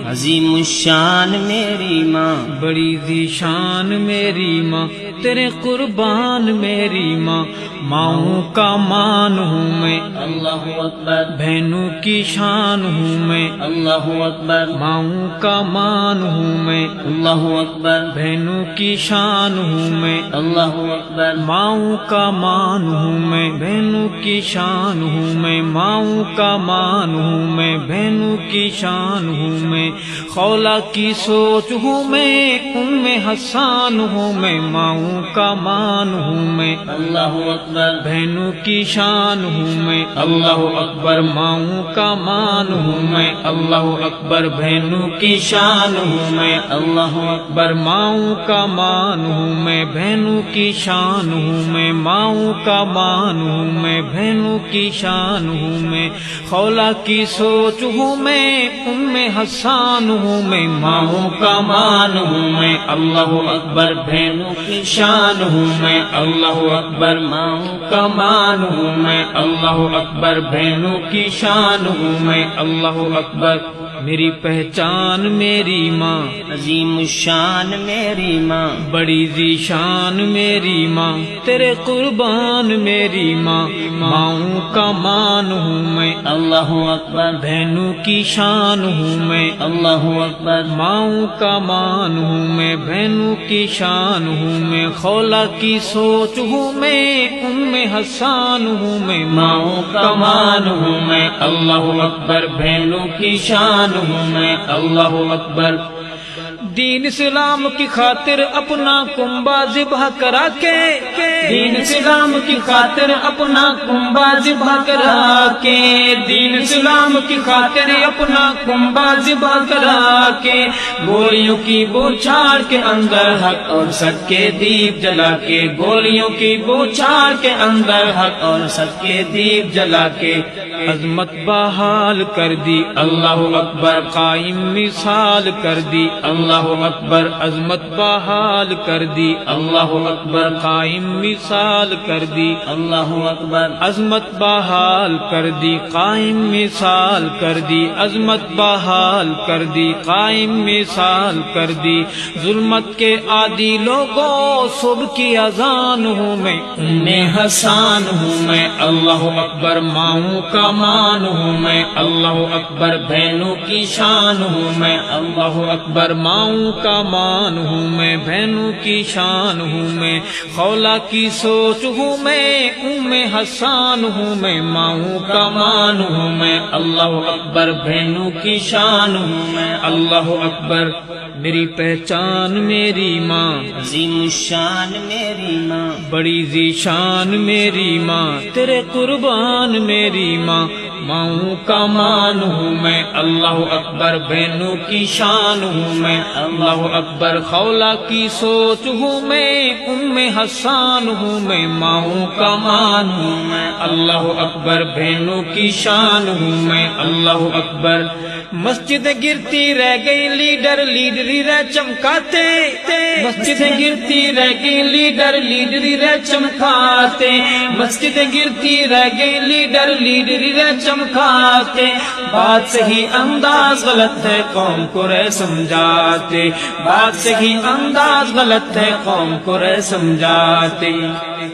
عظیم الشان میری ماں، بڑی ذیشان میری ماں، تیرے قربان میری ماں، ماؤں کا مان ہوں میں، اللہ اکبر، بہنوں کی شان ہوں میں، اللہ اکبر، ماؤں کا مان ہوں میں، اللہ اکبر، بہنوں کی شان ہوں میں، اللہ اکبر، ماؤں کا مان ہوں میں، بہنوں کی شان ہوں میں، ماؤں کا مان ہوں میں، بہنوں کی شان ہوں میں، خولا کی سوچ ہوں میں، حسان ہوں میں، ماؤں کا مان ہوں میں، اللہ اکبر، بہنوں کی شان ہوں میں، اللہ اکبر، ماؤں کا مان ہوں میں، اللہ اکبر، بہنوں کی شان ہوں میں، اللہ اکبر، ماؤں کا مان ہوں میں، بہنوں کی شان ہوں میں، ماؤں کا مان ہوں میں، بہنوں کی شان ہوں میں، خولا کی سوچ ہوں میں، حسان ہوں میں، ماؤں کا مان ہوں میں، اللہ اکبر، بہنوں کی شان ہوں میں، اللہ اکبر، ماؤں کا مان ہوں میں، اللہ اکبر، بہنوں کی شان ہوں میں، اللہ اکبر، میری پہچان میری ماں، عظیم الشان میری ماں، بڑی ذیشان میری ماں، تیرے قربان میری ماں، ماؤں کا مان ہوں میں، اللہ اکبر، بہنوں کی شان ہوں میں، اللہ اکبر، ماؤں کا مان ہوں میں، بہنوں کی شان ہوں میں، خولا کی سوچ ہوں میں، حسان ہوں میں، ماؤں کا مان ہوں میں، اللہ اکبر، بہنوں کی شان ہوں میں، اللہ اکبر، دین اسلام کی خاطر اپنا کنبا ذبح کرا کے، دین اسلام کی خاطر اپنا کنبا ذبح کرا کے، دین اسلام کی خاطر اپنا کنبا ذبح کرا کے، گولیوں کی بوچھار کے اندر حق اور سچ کے دیپ جلا کے، گولیوں کی بوچھار کے اندر حق اور سچ کے دیپ جلا کے، عظمت بحال کر دی، اللہ اکبر، قائم مثال کر دی، اللہ اکبر، عظمت بحال کر دی، اللہ اکبر، قائم مثال کر دی، اللہ اکبر، عظمت بحال کر دی، قائم مثال کر دی، عظمت بحال کر دی، قائم مثال کر دی، ظلمت کے عادی لوگوں صبح کی اذان ہوں میں، حسان ہوں میں، اللہ اکبر، ماؤں کا مان ہوں میں، اللہ اکبر، بہنوں کی شان ہوں میں، اللہ اکبر، ماؤں کا مان ہوں میں، بہنوں کی شان ہوں میں، خولا کی سوچ ہوں میں، حسان ہوں میں، ماؤں کا مان ہوں میں، اللہ اکبر، بہنوں کی شان ہوں میں، اللہ اکبر، میری پہچان میری ماں، عظیم الشان میری ماں، بڑی ذیشان میری ماں، تیرے قربان میری ماں، ماؤں کا مان ہوں میں، اللہ اکبر، بہنوں کی شان ہوں میں، اللہ اکبر، خولا کی سوچ ہوں میں، حسان ہوں میں، ماؤں کا مان ہوں میں، اللہ اکبر، بہنوں کی شان ہوں میں، اللہ اکبر، مسجد گرتی رہ گئی لیڈری رہ چمکاتے، مسجد گرتی رہ گئی لیڈری رہ چمکاتے، مسجد گرتی رہ گئی لیڈری رہ چمکاتے، بات صحیح انداز غلط ہے قوم کو رہ سمجھاتے، بات صحیح انداز غلط ہے قوم کو رہ سمجھاتے،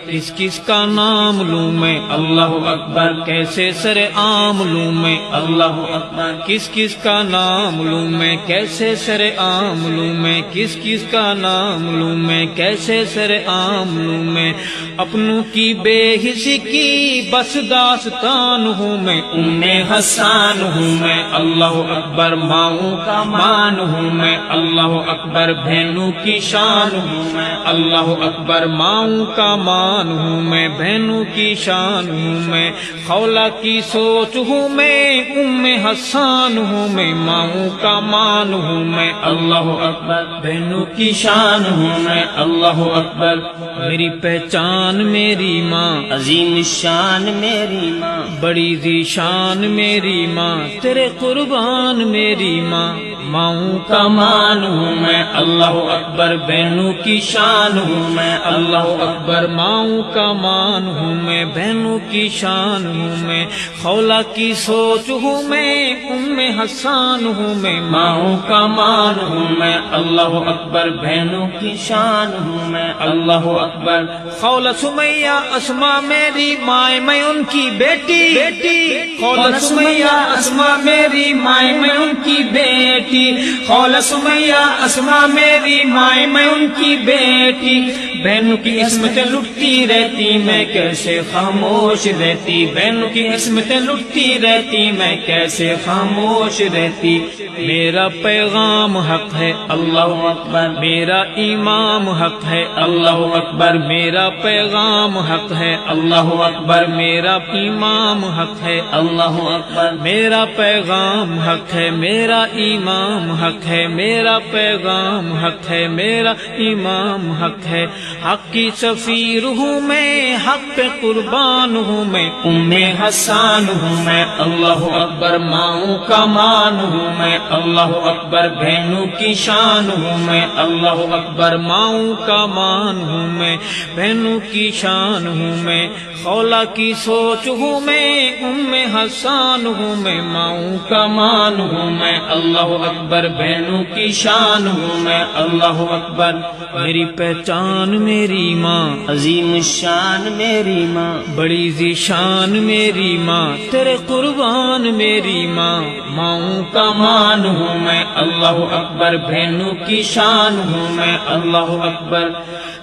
کس کس کا نام لوں میں، اللہ اکبر، کیسے سر عام لوں میں، اللہ اکبر، کس کس کا نام لوں میں، کیسے سر عام لوں میں، کس کس کا نام لوں میں، کیسے سر عام لوں میں، اپنوں کی بے حسی کی بس داستان ہوں میں، حسان ہوں میں، اللہ اکبر، ماؤں کا مان ہوں میں، اللہ اکبر، بہنوں کی شان ہوں میں، اللہ اکبر، ماؤں کا مان ہوں میں، بہنوں کی شان ہوں میں، خولا کی سوچ ہوں میں، حسان ہوں میں، ماؤں کا مان ہوں میں، اللہ اکبر، بہنوں کی شان ہوں میں، اللہ اکبر، میری پہچان میری ماں، عظیم الشان میری ماں، بڑی ذیشان میری ماں، تیرے قربان میری ماں، ماؤں کا مان ہوں میں اللہ اکبر بہنوں کی شان ہوں میں اللہ اکبر ماؤں کا مان ہوں میں بہنوں کی شان ہوں میں خولا کی سوچ ہوں میں ام حسان ہوں میں ماؤں کا مان ہوں میں اللہ اکبر بہنوں کی شان ہوں میں اللہ اکبر خولا سمیہ اسما میری مائیں میں ان کی بیٹی خولا سمیہ اسما میری مائیں میں ان کی بیٹی خولا سمیہ اسما میری مائیں میں ان کی بیٹی بہنوں کی عصمتیں لٹتی رہتی میں کیسے خاموش رہتی بہنوں کی عصمتیں لٹتی رہتی میں کیسے خاموش رہتی میرا پیغام حق ہے اللہ اکبر میرا امام حق ہے اللہ اکبر میرا پیغام حق ہے اللہ اکبر میرا امام حق ہے اللہ اکبر میرا پیغام حق ہے میرا امام حق ہے میرا پیغام حق ہے میرا امام حق ہے حق کی سفیر ہوں میں حق پہ قربان ہوں میں ام حسان ہوں میں اللہ اکبر ماؤں کا مان ہوں میں اللہ اکبر بہنوں کی شان ہوں میں اللہ اکبر ماؤں کا مان ہوں میں بہنوں کی شان ہوں میں خولا کی سوچ ہوں میں ام حسان ہوں میں ماؤں کا مان ہوں میں اللہ اکبر بہنوں کی شان ہوں میں اللہ اکبر میری پہچان میری ماں عظیم الشان میری ماں بڑی ذیشان میری ماں تیرے قربان میری ماں ماؤں کا مان ہوں میں اللہ اکبر بہنوں کی شان ہوں میں اللہ اکبر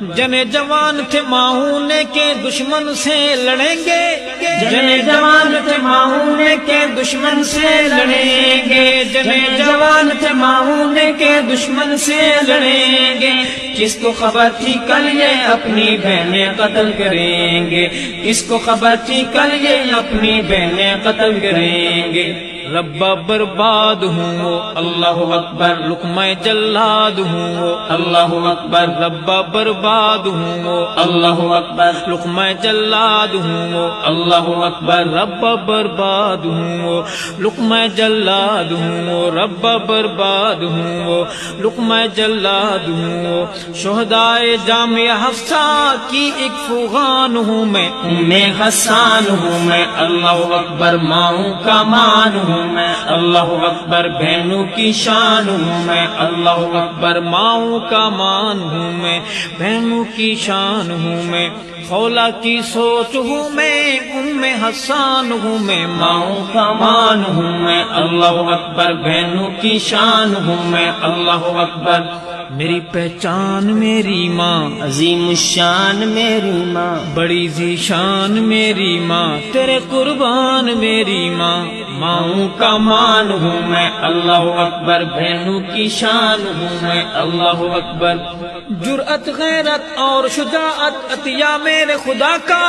جنے جوان تھے ماؤں نے کے دشمن سے لڑیں گے جنے جوان تھے ماؤں نے کے دشمن سے لڑیں گے جنے جوان تھے ماؤں نے کے دشمن سے لڑیں گے کس کو خبر تھی کل یہ اپنی بہنیں قتل کریں گے کس کو خبر تھی کل یہ اپنی بہنیں قتل کریں گے ربا برباد ہوں وہ اللہ اکبر لقمہ جلاد ہوں وہ اللہ اکبر ربا برباد ہوں وہ اللہ اکبر لقمہ جلاد ہوں وہ اللہ اکبر ربا برباد ہوں وہ لقمہ جلاد ہوں وہ ربا برباد ہوں وہ لقمہ جلاد ہوں وہ شہدائے جامعہ حفصہ کی ایک فغان ہوں میں ام حسان ہوں میں اللہ اکبر ماؤں کا مان ہوں میں اللہ اکبر بہنوں کی شان ہوں میں اللہ اکبر ماؤں کا مان ہوں میں بہنوں کی شان ہوں میں خولا کی سوچ ہوں میں ام حسان ہوں میں ماؤں کا مان ہوں میں اللہ اکبر بہنوں کی شان ہوں میں اللہ اکبر میری پہچان میری ماں عظیم الشان میری ماں بڑی ذیشان میری ماں تیرے قربان میری ماں ماؤں کا مان ہوں میں اللہ اکبر بہنوں کی شان ہوں میں اللہ اکبر جرأت غیرت اور شجاعت عطیہ میرے خدا کا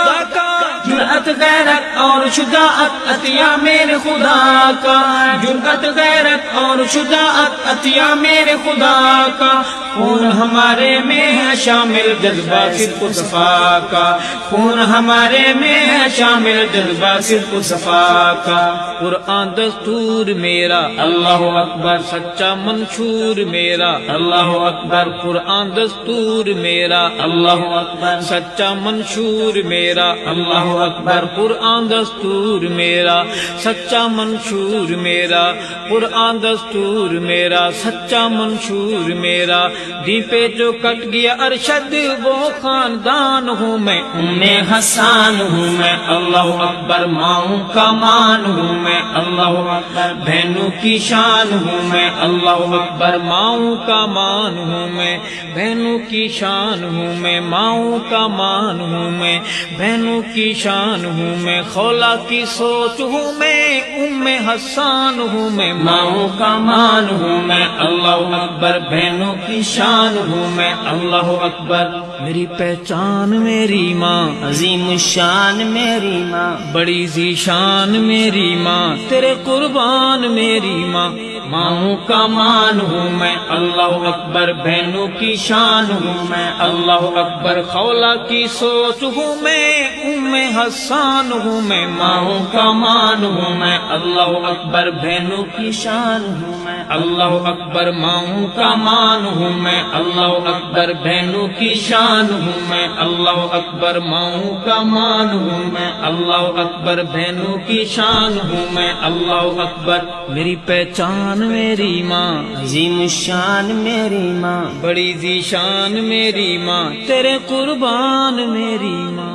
جرأت غیرت اور شجاعت عطیہ میرے خدا کا جرأت غیرت اور شجاعت عطیہ میرے خدا کا خون ہمارے میں ہے شامل جذبہ صدق و صفا کا خون ہمارے میں ہے شامل جذبہ صدق و صفا کا قرآن دستور میرا اللہ اکبر سچا منشور میرا اللہ اکبر قرآن دستور میرا اللہ اکبر سچا منشور میرا اللہ اکبر قرآن دستور میرا سچا منشور میرا قرآن دستور میرا سچا منشور میرا دی پہ جو کٹ گیا ارشد وہ خاندان ہوں میں ام حسان ہوں میں اللہ اکبر ماؤں کا مان ہوں میں اللہ اکبر بہنوں کی شان ہوں میں اللہ اکبر ماؤں کا مان ہوں میں بہنوں کی شان ہوں میں ماؤں کا مان ہوں میں بہنوں کی شان ہوں میں خولا کی سوچ ہوں میں ام حسان ہوں میں ماؤں کا مان ہوں میں اللہ اکبر بہنوں کی شان ہوں میں اللہ اکبر میری پہچان میری ماں عظیم الشان میری ماں بڑی ذیشان میری ماں تیرے قربان میری ماں ماؤں کا مان ہوں میں اللہ اکبر بہنوں کی شان ہوں میں اللہ اکبر خولہ کی سوچ ہوں میں ام حسان ہوں میں ماؤں کا مان ہوں میں اللہ اکبر بہنوں کی شان ہوں میں اللہ اکبر ماؤں کا مان ہوں میں اللہ اکبر بہنوں کی شان ہوں میں اللہ اکبر ماؤں کا مان ہوں میں اللہ اکبر بہنوں کی شان ہوں میں اللہ اکبر میری پہچان میری ماں عظیم الشان میری ماں بڑی ذیشان میری ماں تیرے قربان میری ماں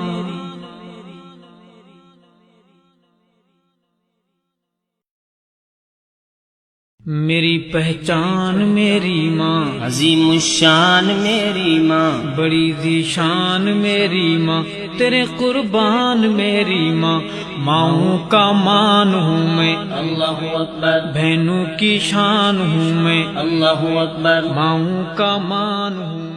میری پہچان میری ماں عظیم الشان میری ماں بڑی ذیشان میری ماں تیرے قربان میری ماں ماؤں کا مان ہوں میں اللہ اکبر بہنوں کی شان ہوں میں اللہ اکبر ماؤں کا مان ہوں